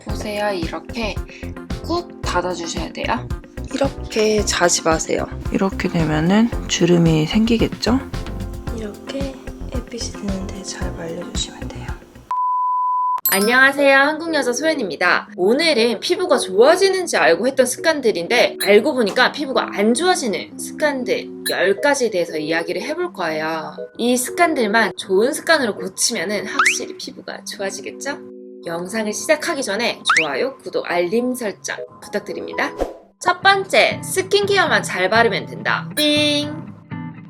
보세요. 이렇게 꾹 닫아주셔야 돼요. 이렇게 자지 마세요. 이렇게 되면은 주름이 생기겠죠? 이렇게 햇빛이 드는데 잘 말려주시면 돼요. 안녕하세요. 한국여자 소연입니다. 오늘은 피부가 좋아지는지 알고 했던 습관들인데 알고 보니까 피부가 안 좋아지는 습관들 10가지에 대해서 이야기를 해볼 거예요. 이 습관들만 좋은 습관으로 고치면 확실히 피부가 좋아지겠죠? 영상을 시작하기 전에 좋아요, 구독, 알림 설정 부탁드립니다. 첫 번째, 스킨케어만 잘 바르면 된다. 띵!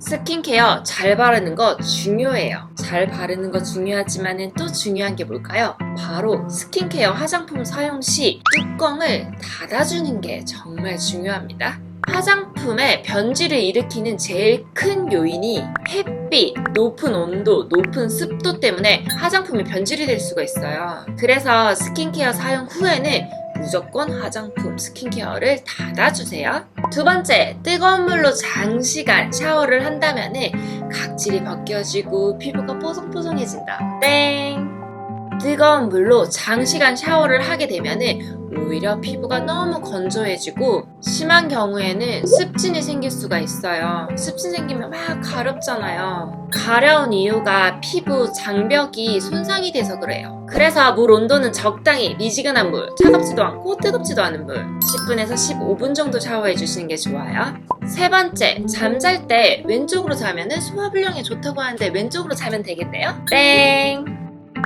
스킨케어 잘 바르는 거 중요해요. 잘 바르는 거 중요하지만은 또 중요한 게 뭘까요? 바로 스킨케어 화장품 사용 시 뚜껑을 닫아주는 게 정말 중요합니다. 화장품에 변질을 일으키는 제일 큰 요인이 햇빛, 높은 온도, 높은 습도 때문에 화장품이 변질이 될 수가 있어요. 그래서 스킨케어 사용 후에는 무조건 화장품 스킨케어를 닫아주세요. 두 번째, 뜨거운 물로 장시간 샤워를 한다면 각질이 벗겨지고 피부가 뽀송뽀송해진다. 땡! 뜨거운 물로 장시간 샤워를 하게 되면 오히려 피부가 너무 건조해지고 심한 경우에는 습진이 생길 수가 있어요. 습진 생기면 막 가렵잖아요. 가려운 이유가 피부 장벽이 손상이 돼서 그래요. 그래서 물 온도는 적당히 미지근한 물, 차갑지도 않고 뜨겁지도 않은 물 10분에서 15분 정도 샤워해 주시는 게 좋아요. 세 번째, 잠잘 때 왼쪽으로 자면 소화불량에 좋다고 하는데 왼쪽으로 자면 되겠네요? 땡!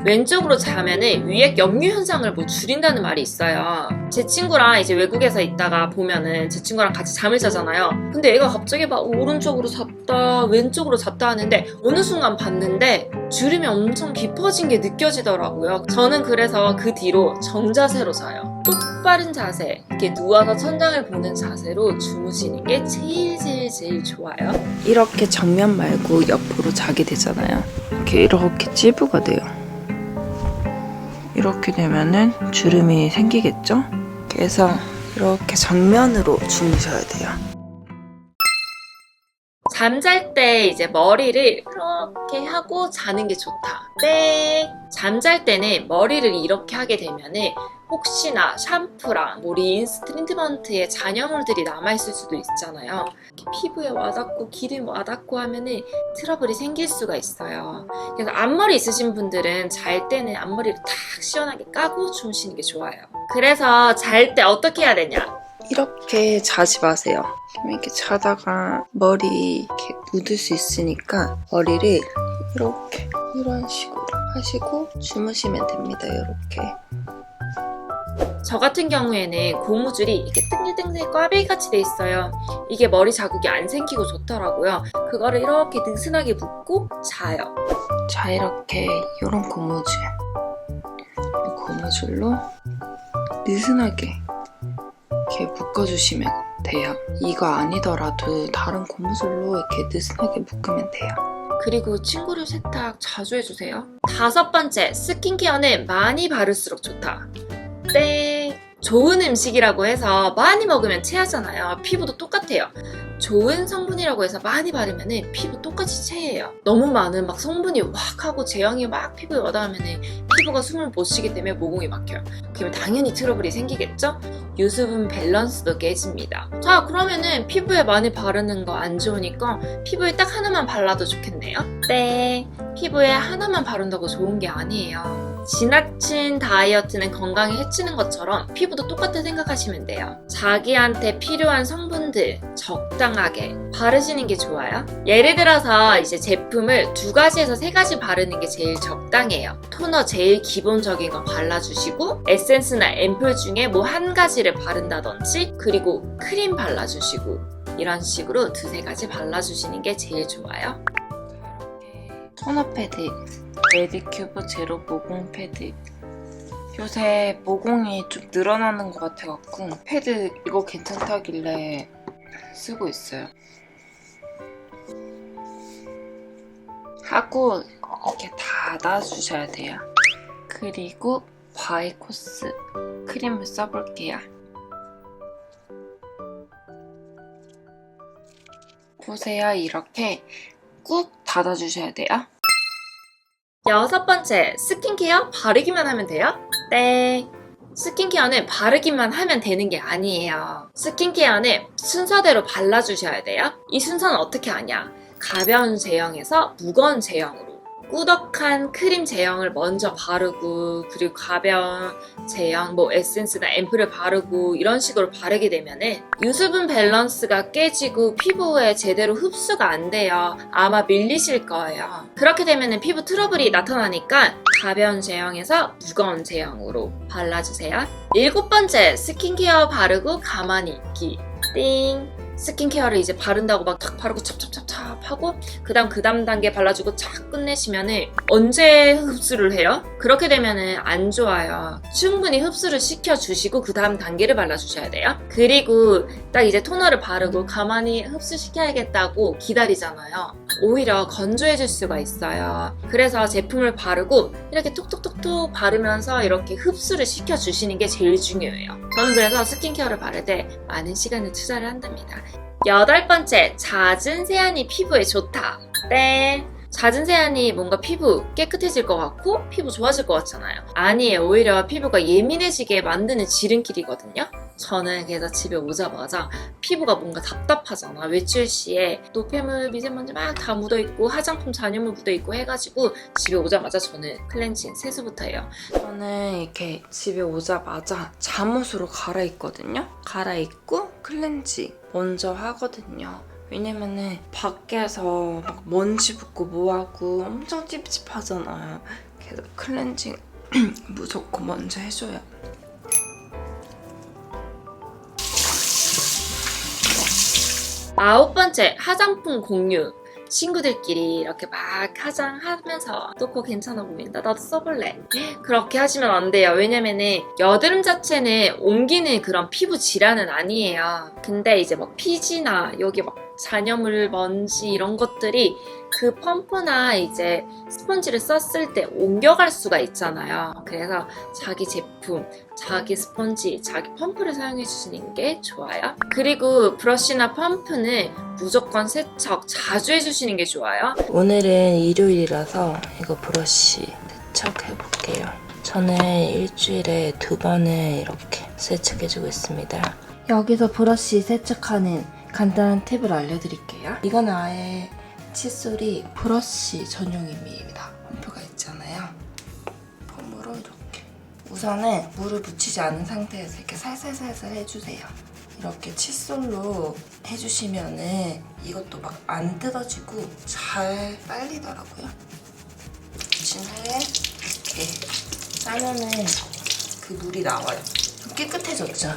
왼쪽으로 자면은 위액 역류 현상을 줄인다는 말이 있어요. 제 친구랑 이제 외국에서 있다가 보면은 제 친구랑 같이 잠을 자잖아요. 근데 얘가 갑자기 막 오른쪽으로 잤다 왼쪽으로 잤다 하는데 어느 순간 봤는데 주름이 엄청 깊어진 게 느껴지더라고요. 저는 그래서 그 뒤로 정자세로 자요. 똑바른 자세, 이렇게 누워서 천장을 보는 자세로 주무시는 게 제일 좋아요. 이렇게 정면 말고 옆으로 자게 되잖아요. 이렇게 찌부가 돼요. 이렇게 되면은 주름이 생기겠죠? 그래서 이렇게 정면으로 주무셔야 돼요. 잠잘 때 이제 머리를 이렇게 하고 자는 게 좋다. 땡! 잠잘 때는 머리를 이렇게 하게 되면은 혹시나 샴푸랑 리인스 트리트먼트에 잔여물들이 남아있을 수도 있잖아요. 피부에 와닿고 기름 와닿고 하면은 트러블이 생길 수가 있어요. 그래서 앞머리 있으신 분들은 잘 때는 앞머리를 탁 시원하게 까고 주무시는 게 좋아요. 그래서 잘 때 어떻게 해야 되냐? 이렇게 자지 마세요. 이렇게 자다가 머리 이렇게 묻을 수 있으니까 머리를 이렇게 이런 식으로 하시고 주무시면 됩니다. 이렇게. 저 같은 경우에는 고무줄이 이렇게 땡글땡글 꽈배기같이 돼 있어요. 이게 머리 자국이 안 생기고 좋더라고요. 그거를 이렇게 느슨하게 묶고 자요. 자, 이렇게 이런 고무줄로 느슨하게 이렇게 묶어주시면 돼요. 이거 아니더라도 다른 고무줄로 이렇게 느슨하게 묶으면 돼요. 그리고 친구를 세탁 자주 해주세요. 다섯 번째, 스킨케어는 많이 바를수록 좋다. 땡! 좋은 음식이라고 해서 많이 먹으면 체하잖아요. 피부도 똑같아요. 좋은 성분이라고 해서 많이 바르면 피부 똑같이 체해요. 너무 많은 막 성분이 확 하고 제형이 막 피부에 와닿으면 피부가 숨을 못 쉬기 때문에 모공이 막혀요. 그러면 당연히 트러블이 생기겠죠? 유수분 밸런스도 깨집니다. 자, 그러면은 피부에 많이 바르는 거 안 좋으니까 피부에 딱 하나만 발라도 좋겠네요? 땡! 피부에 하나만 바른다고 좋은 게 아니에요. 지나친 다이어트는 건강에 해치는 것처럼 피부도 똑같이 생각하시면 돼요. 자기한테 필요한 성분들 적당하게 바르시는 게 좋아요. 예를 들어서 이제 제품을 2가지에서 3가지 바르는 게 제일 적당해요. 토너 제일 기본적인 거 발라주시고 에센스나 앰플 중에 뭐 한 가지를 바른다든지 그리고 크림 발라주시고 이런 식으로 2-3가지 발라주시는 게 제일 좋아요. 토너 패드 메디큐브 제로 모공 패드. 요새 모공이 좀 늘어나는 것 같아갖고 패드 이거 괜찮다길래 쓰고 있어요. 하고 이렇게 닫아주셔야 돼요. 그리고 바이코스 크림을 써볼게요. 보세요. 이렇게 꾹 닫아주셔야 돼요. 6번째, 스킨케어 바르기만 하면 돼요? 땡! 스킨케어는 바르기만 하면 되는 게 아니에요. 스킨케어는 순서대로 발라주셔야 돼요. 이 순서는 어떻게 하냐? 가벼운 제형에서 무거운 제형으로. 꾸덕한 크림 제형을 먼저 바르고, 그리고 가벼운 제형, 에센스나 앰플을 바르고 이런 식으로 바르게 되면은 유수분 밸런스가 깨지고 피부에 제대로 흡수가 안 돼요. 아마 밀리실 거예요. 그렇게 되면은 피부 트러블이 나타나니까 가벼운 제형에서 무거운 제형으로 발라주세요. 7번째, 스킨케어 바르고 가만히 있기. 띵! 스킨케어를 이제 바른다고 막 탁 바르고 찹찹찹찹 하고 그 다음 단계 발라주고 착 끝내시면은 언제 흡수를 해요? 그렇게 되면은 안 좋아요. 충분히 흡수를 시켜주시고 그 다음 단계를 발라주셔야 돼요. 그리고 딱 이제 토너를 바르고 가만히 흡수시켜야겠다고 기다리잖아요. 오히려 건조해질 수가 있어요. 그래서 제품을 바르고 이렇게 톡톡톡톡 바르면서 이렇게 흡수를 시켜주시는 게 제일 중요해요. 저는 그래서 스킨케어를 바를 때 많은 시간을 투자를 한답니다. 8번째, 잦은 세안이 피부에 좋다. 땡! 잦은 세안이 뭔가 피부 깨끗해질 것 같고 피부 좋아질 것 같잖아요. 아니에요. 오히려 피부가 예민해지게 만드는 지름길이거든요. 저는 그래서 집에 오자마자 피부가 뭔가 답답하잖아. 외출 시에 노폐물, 미세먼지 막 다 묻어있고 화장품 잔여물 묻어있고 해가지고 집에 오자마자 저는 클렌징, 세수부터 해요. 저는 이렇게 집에 오자마자 잠옷으로 갈아입거든요. 갈아입고 클렌징 먼저 하거든요. 왜냐면은 밖에서 막 먼지 붙고 뭐하고 엄청 찝찝하잖아요. 그래서 클렌징 무조건 먼저 해줘요. 아홉 번째, 화장품 공유. 친구들끼리 이렇게 막 화장하면서 너 그거 괜찮아 보인다, 나도 써볼래. 그렇게 하시면 안 돼요. 왜냐면은 여드름 자체는 옮기는 그런 피부 질환은 아니에요. 근데 이제 막 피지나 여기 막 잔여물, 먼지 이런 것들이 그 펌프나 이제 스펀지를 썼을 때 옮겨갈 수가 있잖아요. 그래서 자기 제품, 자기 스펀지, 자기 펌프를 사용해 주시는 게 좋아요. 그리고 브러쉬나 펌프는 무조건 세척 자주 해주시는 게 좋아요. 오늘은 일요일이라서 이거 브러쉬 세척해볼게요. 저는 일주일에 2번을 이렇게 세척해주고 있습니다. 여기서 브러쉬 세척하는 간단한 팁을 알려드릴게요. 이건 아예 칫솔이 브러쉬 전용입니다. 펌프가 있잖아요. 펌으로 이렇게 우선은 물을 묻히지 않은 상태에서 이렇게 살살살살 해주세요. 이렇게 칫솔로 해주시면은 이것도 막 안 뜯어지고 잘 빨리더라고요. 묻힌 후에 이렇게 싸면은 그 물이 나와요. 좀 깨끗해졌죠?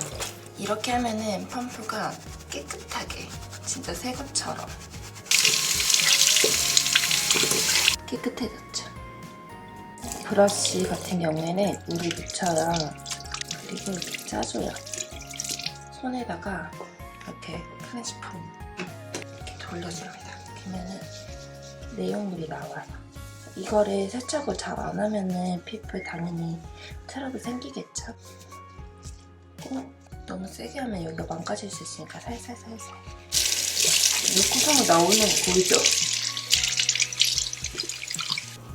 이렇게 하면은 펌프가 깨끗하게 진짜 새 것처럼 깨끗해졌죠. 브러쉬 같은 경우에는 물을 묻혀요. 그리고 이렇게 짜줘요. 손에다가 이렇게 클렌징 폼 이렇게 돌려줍니다. 그러면은 내용물이 나와요. 이거를 세척을 잘 안 하면은 피부에 당연히 트러블 생기겠죠. 너무 세게 하면 여기가 망가질 수 있으니까 살살살살. 물구멍이 나오는 거 보이죠?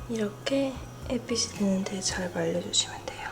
이렇게 햇빛이 드는데 잘 말려주시면 돼요.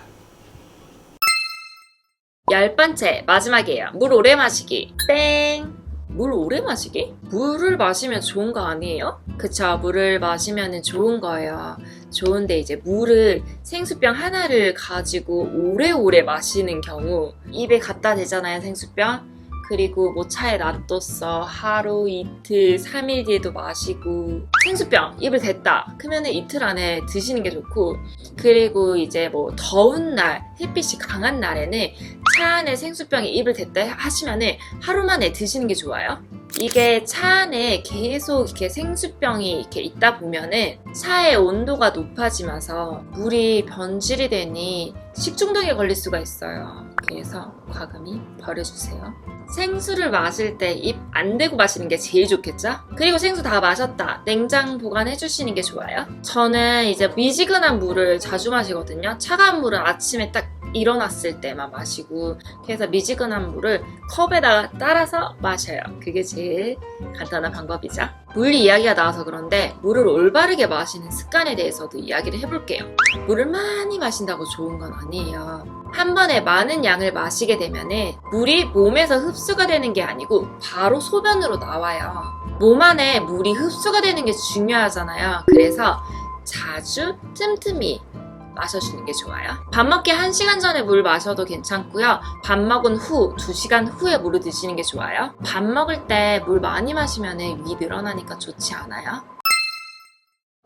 10번째, 마지막이에요. 물 오래 마시기. 땡! 물 오래 마시기? 물을 마시면 좋은 거 아니에요? 그쵸, 물을 마시면 좋은 거예요. 좋은데 이제 물을 생수병 하나를 가지고 오래오래 마시는 경우 입에 갖다 대잖아요, 생수병. 그리고 뭐 차에 놔뒀어. 하루, 이틀, 3일 뒤에도 마시고 생수병 입을 댔다. 그러면 이틀 안에 드시는 게 좋고, 그리고 이제 뭐 더운 날, 햇빛이 강한 날에는 차 안에 생수병에 입을 댔다 하시면은 하루 만에 드시는 게 좋아요. 이게 차 안에 계속 이렇게 생수병이 이렇게 있다 보면은 차의 온도가 높아지면서 물이 변질이 되니 식중독에 걸릴 수가 있어요. 그래서 과감히 버려주세요. 생수를 마실 때 입 안 대고 마시는 게 제일 좋겠죠? 그리고 생수 다 마셨다. 냉장 보관해 주시는 게 좋아요. 저는 이제 미지근한 물을 자주 마시거든요. 차가운 물은 아침에 딱 일어났을 때만 마시고, 그래서 미지근한 물을 컵에다가 따라서 마셔요. 그게 제일 간단한 방법이죠. 물 이야기가 나와서 그런데 물을 올바르게 마시는 습관에 대해서도 이야기를 해볼게요. 물을 많이 마신다고 좋은 건 아니에요. 한 번에 많은 양을 마시게 되면은 물이 몸에서 흡수가 되는 게 아니고 바로 소변으로 나와요. 몸 안에 물이 흡수가 되는 게 중요하잖아요. 그래서 자주 틈틈이 마셔주는 게 좋아요. 밥 먹기 1시간 전에 물 마셔도 괜찮고요. 밥 먹은 후 2시간 후에 물을 드시는 게 좋아요. 밥 먹을 때 물 많이 마시면 위 늘어나니까 좋지 않아요?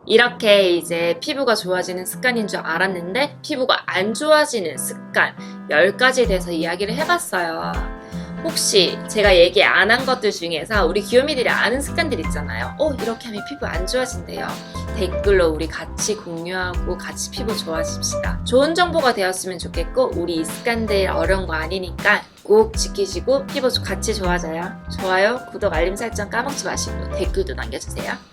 이렇게 이제 피부가 좋아지는 습관인 줄 알았는데 피부가 안 좋아지는 습관 10가지에 대해서 이야기를 해봤어요. 혹시 제가 얘기 안 한 것들 중에서 우리 귀요미들이 아는 습관들 있잖아요. 이렇게 하면 피부 안 좋아진대요. 댓글로 우리 같이 공유하고 같이 피부 좋아집시다. 좋은 정보가 되었으면 좋겠고 우리 이 습관들 어려운 거 아니니까 꼭 지키시고 피부 같이 좋아져요. 좋아요, 구독, 알림 설정 까먹지 마시고 댓글도 남겨주세요.